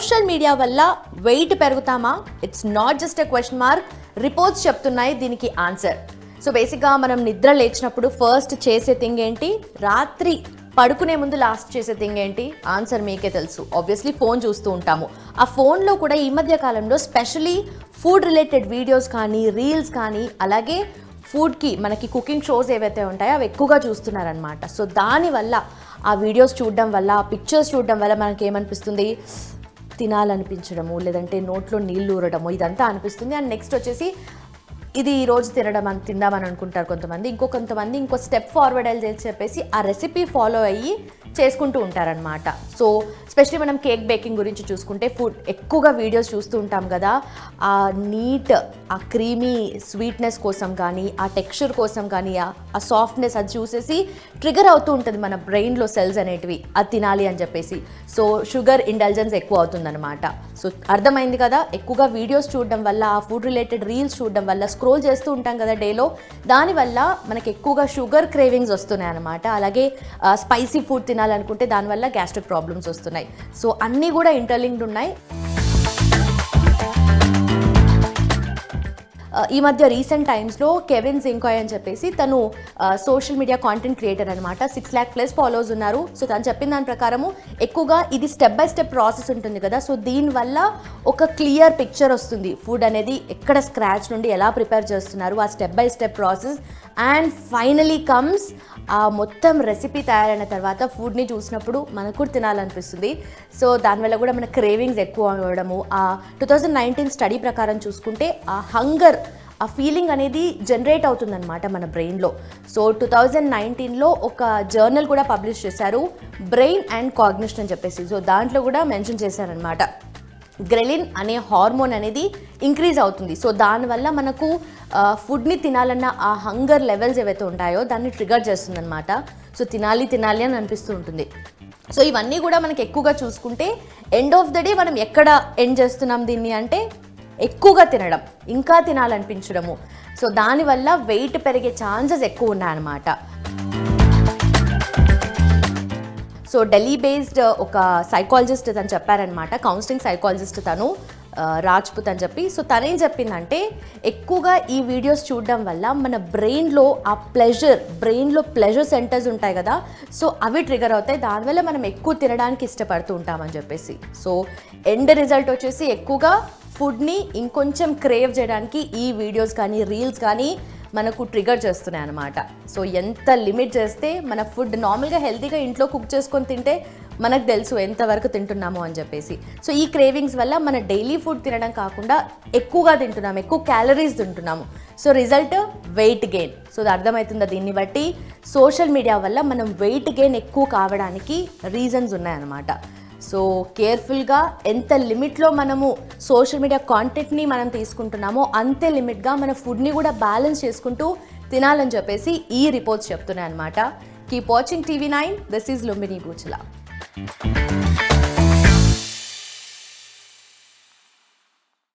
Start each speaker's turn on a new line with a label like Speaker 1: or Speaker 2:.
Speaker 1: Social media వల్ల weight పెరుగుతామా? It's not just a question mark. Reports చెప్తున్నాయి దీనికి ఆన్సర్. సో బేసిక్గా మనం నిద్ర లేచినప్పుడు ఫస్ట్ చేసే థింగ్ ఏంటి, రాత్రి పడుకునే ముందు లాస్ట్ చేసే థింగ్ ఏంటి? ఆన్సర్ మీకే తెలుసు. ఆబ్వియస్లీ ఫోన్ చూస్తూ ఉంటాము. ఆ ఫోన్లో కూడా ఈ మధ్య కాలంలో స్పెషలీ ఫుడ్ రిలేటెడ్ వీడియోస్ కానీ, రీల్స్ కానీ, అలాగే ఫుడ్కి మనకి కుకింగ్ షోస్ ఏవైతే ఉంటాయో అవి ఎక్కువగా చూస్తున్నారనమాట. సో దానివల్ల ఆ వీడియోస్ చూడడం వల్ల, ఆ పిక్చర్స్ చూడడం వల్ల మనకి ఏమనిపిస్తుంది, తినాలనిపించడము, లేదంటే నోట్లో నీళ్ళు ఊరడము, ఇదంతా అనిపిస్తుంది. అండ్ నెక్స్ట్ వచ్చేసి ఇది ఈరోజు తిందామని అనుకుంటారు కొంతమంది. కొంతమంది ఇంకో స్టెప్ ఫార్వర్డ్ అని చెప్పేసి ఆ రెసిపీ ఫాలో అయ్యి చేసుకుంటూ ఉంటారనమాట. సో స్పెషలీ మనం కేక్ బేకింగ్ గురించి చూసుకుంటే ఫుడ్ ఎక్కువగా వీడియోస్ చూస్తూ ఉంటాం కదా. ఆ నీట్, ఆ క్రీమీ స్వీట్నెస్ కోసం కానీ, ఆ టెక్స్చర్ కోసం కానీ, ఆ సాఫ్ట్నెస్ అది చూసేసి ట్రిగర్ అవుతూ ఉంటుంది మన బ్రెయిన్లో సెల్స్ అనేటివి, అది తినాలి అని చెప్పేసి. సో షుగర్ ఇండల్జెన్స్ ఎక్కువ అవుతుందన్నమాట. సో అర్థమైంది కదా, ఎక్కువగా వీడియోస్ చూడడం వల్ల, ఆ ఫుడ్ రిలేటెడ్ రీల్స్ చూడడం వల్ల, స్క్రోల్ చేస్తూ ఉంటాం కదా డేలో, దానివల్ల మనకి ఎక్కువగా షుగర్ క్రేవింగ్స్ వస్తున్నాయి అన్నమాట. అలాగే స్పైసీ ఫుడ్ తినాలనుకుంటే దానివల్ల గ్యాస్ట్రిక్ ప్రాబ్లమ్స్ వస్తున్నాయి. సో అన్నీ కూడా ఇంటర్లింక్డ్ ఉన్నాయి. ఈ మధ్య రీసెంట్ టైమ్స్లో కెవిన్ జింకాయ్ అని చెప్పేసి తను సోషల్ మీడియా కాంటెంట్ క్రియేటర్ అనమాట. 6 lakh+ ఫాలోవర్స్ ఉన్నారు. సో తను చెప్పిన దాని ప్రకారము ఎక్కువగా ఇది స్టెప్ బై స్టెప్ ప్రాసెస్ ఉంటుంది కదా. సో దీనివల్ల ఒక క్లియర్ పిక్చర్ వస్తుంది, ఫుడ్ అనేది ఎక్కడ స్క్రాచ్ నుండి ఎలా ప్రిపేర్ చేస్తున్నారు, ఆ step by step process. And finally comes ఆ మొత్తం రెసిపీ తయారైన తర్వాత ఫుడ్ని చూసినప్పుడు మనకు కూడా తినాలనిపిస్తుంది. సో దానివల్ల కూడా మన క్రేవింగ్స్ ఎక్కువ అవ్వడము. ఆ 2019 స్టడీ ప్రకారం చూసుకుంటే ఆ హంగర్, ఆ ఫీలింగ్ అనేది జనరేట్ అవుతుందన్నమాట మన బ్రెయిన్లో. సో 2019లో ఒక జర్నల్ కూడా పబ్లిష్ చేశారు, బ్రెయిన్ అండ్ కాగ్నిషన్ అని చెప్పేసి. సో దాంట్లో కూడా మెన్షన్ చేశారనమాట, గ్రెలిన్ అనే హార్మోన్ అనేది ఇంక్రీజ్ అవుతుంది. సో దానివల్ల మనకు ఫుడ్ని తినాలన్న ఆ హంగర్ లెవెల్స్ ఏవైతే ఉంటాయో దాన్ని ట్రిగర్ చేస్తుందన్నమాట. సో తినాలి అని అనిపిస్తూ ఉంటుంది. సో ఇవన్నీ కూడా మనకి ఎక్కువగా చూసుకుంటే ఎండ్ ఆఫ్ ద డే మనం ఎక్కడ ఎండ్ చేస్తున్నాం దీన్ని అంటే ఎక్కువగా తినడం, ఇంకా తినాలనిపించడము. సో దానివల్ల వెయిట్ పెరిగే ఛాన్సెస్ ఎక్కువ ఉన్నాయన్నమాట. సో ఢిల్లీ బేస్డ్ ఒక సైకాలజిస్ట్ తను చెప్పారనమాట, కౌన్సిలింగ్ సైకాలజిస్ట్ తను, రాజ్పుత్ అని చెప్పి. సో తనేం చెప్పిందంటే ఎక్కువగా ఈ వీడియోస్ చూడడం వల్ల మన బ్రెయిన్లో ఆ బ్రెయిన్లో ప్లెజర్ సెంటర్స్ ఉంటాయి కదా, సో అవి ట్రిగర్ అవుతాయి. దానివల్ల మనం ఎక్కువ తినడానికి ఇష్టపడుతూ ఉంటామని చెప్పేసి. సో ఎండ్ రిజల్ట్ వచ్చేసి ఎక్కువగా ఫుడ్ని ఇంకొంచెం క్రేవ్ చేయడానికి ఈ వీడియోస్ కానీ, రీల్స్ కానీ మనకు ట్రిగర్ చేస్తున్నాయి అన్నమాట. సో ఎంత లిమిట్ చేస్తే మన ఫుడ్ నార్మల్గా హెల్తీగా ఇంట్లో కుక్ చేసుకొని తింటే మనకు తెలుసు ఎంతవరకు తింటున్నాము అని చెప్పేసి. సో ఈ క్రేవింగ్స్ వల్ల మన డైలీ ఫుడ్ తినడం కాకుండా ఎక్కువగా తింటున్నాము, ఎక్కువ క్యాలరీస్ తింటున్నాము. So result weight gain. So అది అర్థమవుతుందా దీన్ని బట్టి? సోషల్ మీడియా వల్ల మనం వెయిట్ గెయిన్ ఎక్కువ కావడానికి రీజన్స్ ఉన్నాయన్నమాట. సో కేర్ఫుల్గా ఎంత లిమిట్లో మనము సోషల్ మీడియా కాంటెంట్ని మనం తీసుకుంటున్నామో అంతే లిమిట్గా మన ఫుడ్ని కూడా బ్యాలెన్స్ చేసుకుంటూ తినాలని చెప్పేసి ఈ రిపోర్ట్స్ చెప్తున్నాయి అనమాట. Keep watching TV9. This is Lumbini బూచలా.